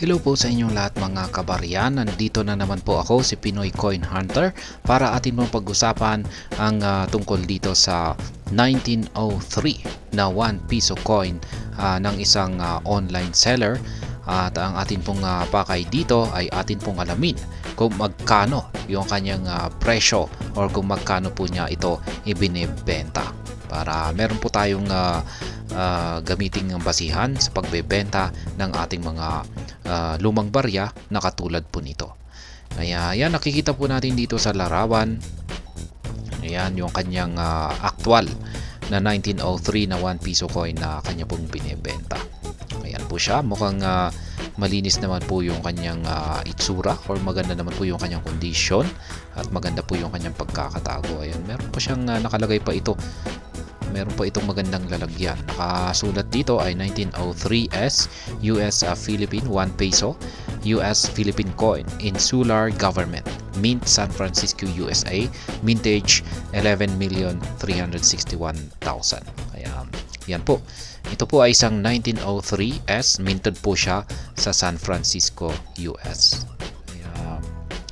Hello po sa inyong lahat mga kabaryan. Nandito na naman po ako, si Pinoy Coin Hunter, para atin mong pag-usapan ang tungkol dito sa 1903 na 1 piso coin ng isang online seller. At ang atin pong pakay dito ay atin pong alamin kung magkano yung kanyang presyo or kung magkano po niya ito ibinebenta. Para meron po tayong gamiting basihan sa pagbebenta ng ating mga lumang barya na katulad po nito. Kaya yan, nakikita po natin dito sa larawan. Ayan yung kanyang actual na 1903 na 1 piso coin na kanya pong binebenta. Ayan po siya, mukhang malinis naman po yung kanyang itsura, or maganda naman po yung kanyang condition, at maganda po yung kanyang pagkakatago. Ayan, meron po siyang nakalagay pa ito. Meron po itong magandang lalagyan. Nakasulat dito ay 1903S US Philippine 1 peso US Philippine coin, Insular Government, Mint San Francisco USA, mintage 11,361,000. Kaya yan po. Ito po ay isang 1903S, minted po siya sa San Francisco, US.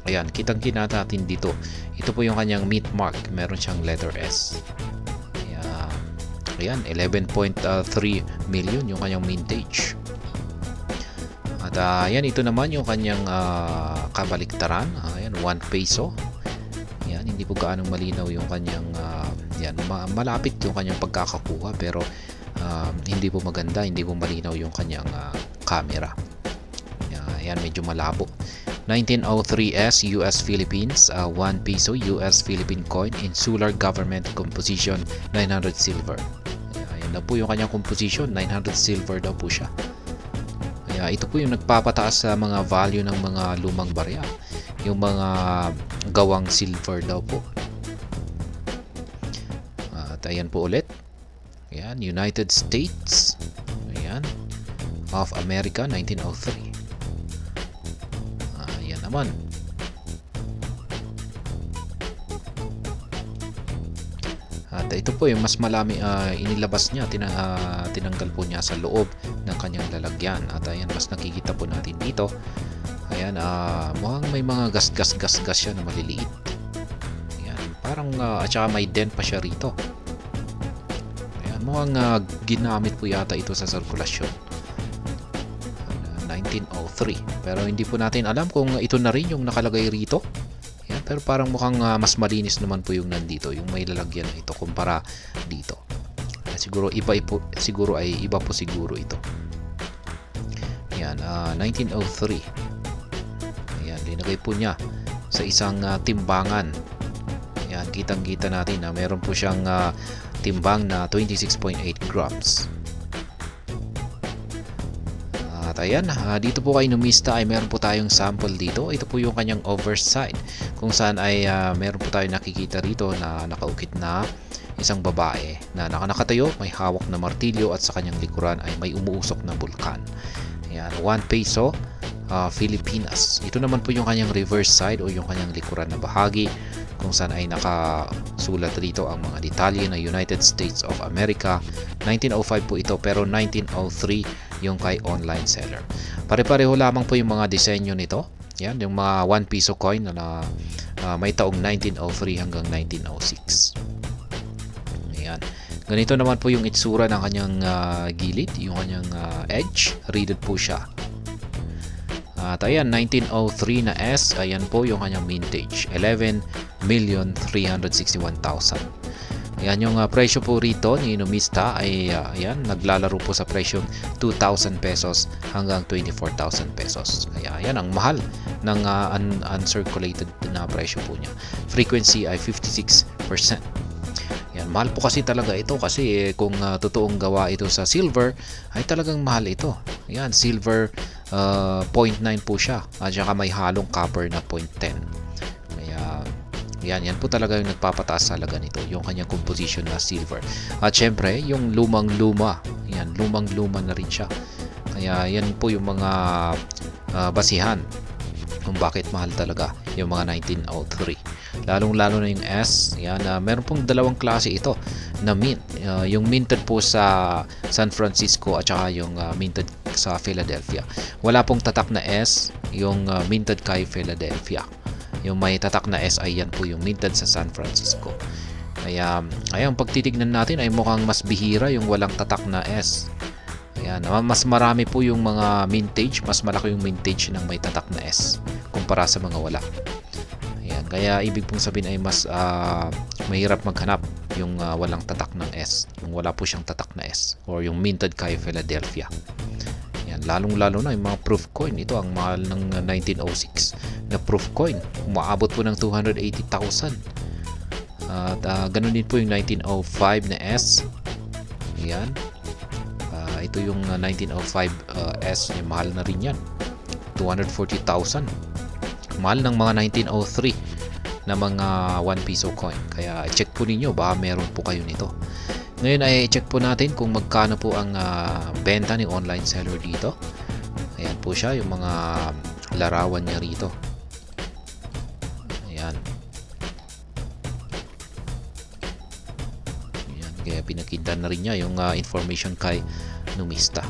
Ayan, kitang-kita natin dito. Ito po yung kanyang mint mark. Meron siyang letter S. Ayan, 11.3 million yung kanyang mintage. At ayan, ito naman yung kanyang kabaliktaran. Ayan, 1 peso. Ayan, hindi po gaano malinaw yung kanyang ayan, malapit yung kanyang pagkakakuha, pero hindi po maganda, hindi po malinaw yung kanyang camera. Ayan, medyo malabo. 1903S US Philippines 1 peso US Philippine coin, Insular Government, composition 900 silver. Ayan na po yung kanyang composition, 900 silver daw po siya. Kaya ito po yung nagpapataas sa mga value ng mga lumang barya, yung mga gawang silver daw po. At ayan po ulit. Ayan, United States, ayan, of America 1903. Naman. At ito po yung mas malami inilabas niya, tinanggal po niya sa loob ng kanyang lalagyan. At ayan, mas nakikita po natin dito. Ayan, mukhang may mga gas siya na maliliit. Ayan, parang at saka may dent pa siya rito. Ayan, mukhang ginamit po yata ito sa sirkulasyon. 1903, pero hindi po natin alam kung ito na rin yung nakalagay rito. Yan, pero parang mukhang mas malinis naman po yung nandito, yung may lalagyan na ito kumpara dito. Siguro iba po, siguro ay iba po siguro ito. Yan, 1903. Ayan, linagay po niya sa isang timbangan. Yan, kitang-kita natin na meron po siyang timbang na 26.8 grams. Ayan, dito po kay numista ay meron po tayong sample dito. Ito po yung kanyang overside, kung saan ay meron po tayong nakikita rito na nakaukit na isang babae na nakatayo, may hawak na martilyo, at sa kanyang likuran ay may umuusok na bulkan. Ayan, 1 peso Pilipinas. Ito naman po yung kanyang reverse side o yung kanyang likuran na bahagi, kung saan ay nakasulat rito ang mga detalye na United States of America. 1905 po ito, pero 1903 yung kay online seller. Pare-pareho lamang po yung mga disenyo nito. Yan, yung mga 1 piso coin na may taong 1903 hanggang 1906. Ayan. Ganito naman po yung itsura ng kanyang gilid, yung kanyang edge. Reeded po siya. At ayan, 1903 na S, ayan po yung kanyang mintage, 11,361,000. Ayan, yung presyo po rito ni numista ay ayan, naglalaro po sa presyong 2,000 pesos hanggang 24,000 pesos. Kaya ayan, ang mahal ng uncirculated na presyo po niya. Frequency ay 56%. Ayan, mahal po kasi talaga ito, kasi kung totoong gawa ito sa silver ay talagang mahal ito. Ayan, silver 0.9 po siya, at saka may halong copper na 0.10. Kaya yan po talaga yung nagpapataas sa halaga nito, yung kanyang composition na silver. At syempre, yung lumang-luma, yan, lumang-luma na rin siya. Kaya yan po yung mga basihan kung bakit mahal talaga yung mga 1903. Lalong-lalo na yung S, yan, meron pong dalawang klase ito na mint. Yung minted po sa San Francisco at saka yung minted sa Philadelphia. Wala pong tatak na S yung minted kay Philadelphia. Yung may tatak na S ay yan po yung minted sa San Francisco. Kaya ayan, pag titignan natin ay mukhang mas bihira yung walang tatak na S. Ayan, mas marami po yung mga mintage, mas malaki yung mintage ng may tatak na S kumpara sa mga wala. Ayan, kaya ibig pong sabihin ay mas mahirap maghanap yung walang tatak ng S, yung wala po siyang tatak na S, or yung minted kay Philadelphia. Ayan, lalong-lalo na yung mga proof coin. Ito ang mahal ng 1906 na proof coin. Umaabot po ng 280,000. At ganun din po yung 1905 na S. Ayan. Ito yung 1905 S. Mahal na rin yan. 240,000. Mahal ng mga 1903 na mga 1 peso coin. Kaya check po ninyo, baka meron po kayo nito. Ngayon ay check po natin kung magkano po ang benta ni online seller dito. Ayan po siya, yung mga larawan niya rito. Ayan. Ayan, kaya pinakita na rin niya yung information kay Numista.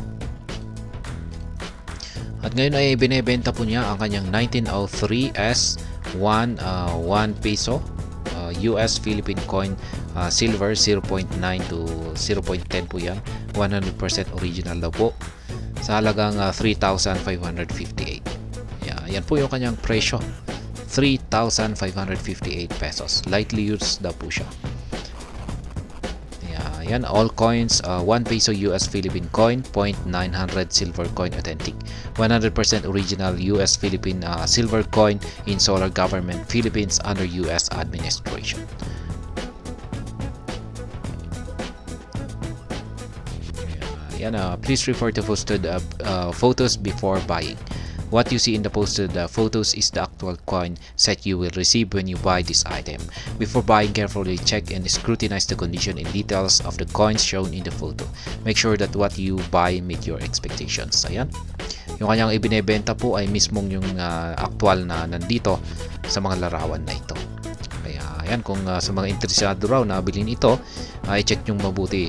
At ngayon ay binebenta po niya ang kanyang 1903 S 1 peso US Philippine coin, silver 0.9 to 0.10 po yan, 100% original daw po, sa halagang 3,558. Yan po yung kanyang presyo, 3,558 pesos. Lightly used daw po siya. Yan, all coins, 1 peso US Philippine coin, 0.900 silver coin authentic, 100% original US Philippine silver coin in Solar Government Philippines under US administration. Yan, please refer to posted photos before buying. What you see in the posted photos is the actual coin set you will receive when you buy this item. Before buying, carefully check and scrutinize the condition and details of the coins shown in the photo. Make sure that what you buy meet your expectations. Ayan. Yung kanyang ibinebenta po ay mismong yung actual na nandito sa mga larawan na ito. Kaya ayan, kung sa mga interesado raw na bilhin ito, ay check nyo mabuti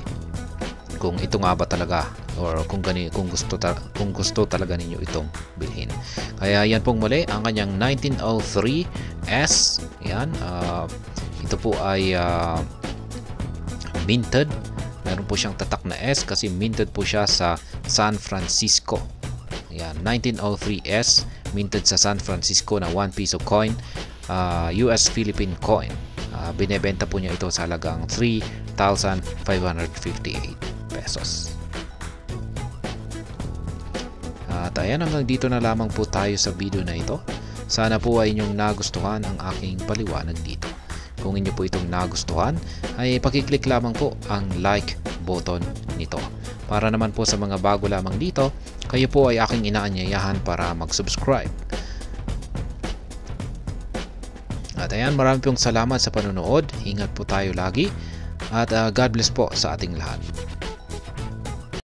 kung ito nga ba talaga, or kung gusto talaga ninyo itong bilhin. Kaya yan pong muli ang kanyang 1903 S. Yan, ito po ay minted. Meron po siyang tatak na S kasi minted po siya sa San Francisco. Yan, 1903 S, minted sa San Francisco na 1 peso coin, US Philippine coin. Binebenta po niya ito sa halagang 3,558 pesos. At ayan, hanggang dito na lamang po tayo sa video na ito. Sana po ay inyong nagustuhan ang aking paliwanag dito. Kung inyo po itong nagustuhan, ay pakiclick lamang po ang like button nito. Para naman po sa mga bago lamang dito, kayo po ay aking inaanyayahan para mag-subscribe. At ayan, marami pong salamat sa panonood. Ingat po tayo lagi. At God bless po sa ating lahat.